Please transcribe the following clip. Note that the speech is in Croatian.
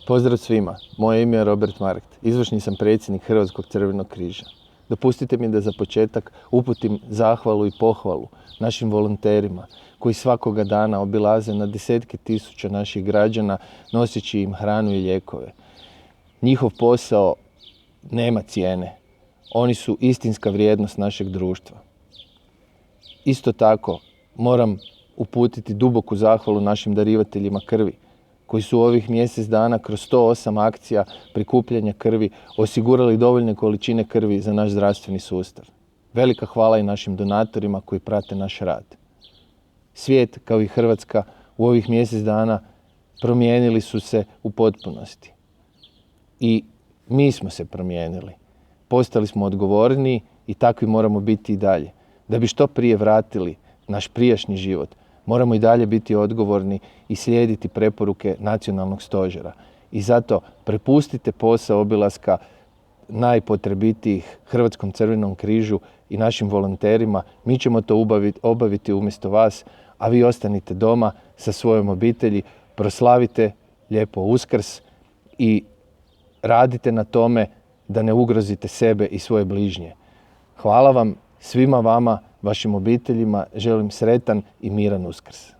Pozdrav svima, moje ime je Robert Markt, izvršni sam predsjednik Hrvatskog crvenog križa. Dopustite mi da za početak uputim zahvalu i pohvalu našim volonterima koji svakoga dana obilaze na desetke tisuća naših građana noseći im hranu i lijekove. Njihov posao nema cijene, oni su istinska vrijednost našeg društva. Isto tako moram uputiti duboku zahvalu našim darivateljima krvi koji su ovih mjesec dana kroz 108 akcija prikupljanja krvi osigurali dovoljne količine krvi za naš zdravstveni sustav. Velika hvala i našim donatorima koji prate naš rad. Svijet, kao i Hrvatska, u ovih mjesec dana promijenili su se u potpunosti. I mi smo se promijenili. Postali smo odgovorniji i takvi moramo biti i dalje. Da bi što prije vratili naš prijašnji život, moramo i dalje biti odgovorni i slijediti preporuke nacionalnog stožera. I zato prepustite posao obilaska najpotrebitijih Hrvatskom crvenom križu i našim volonterima. Mi ćemo to obaviti umjesto vas, a vi ostanite doma sa svojom obitelji, proslavite lijepo Uskrs i radite na tome da ne ugrozite sebe i svoje bližnje. Hvala vam, svima vama, vašim obiteljima, želim sretan i miran Uskrs.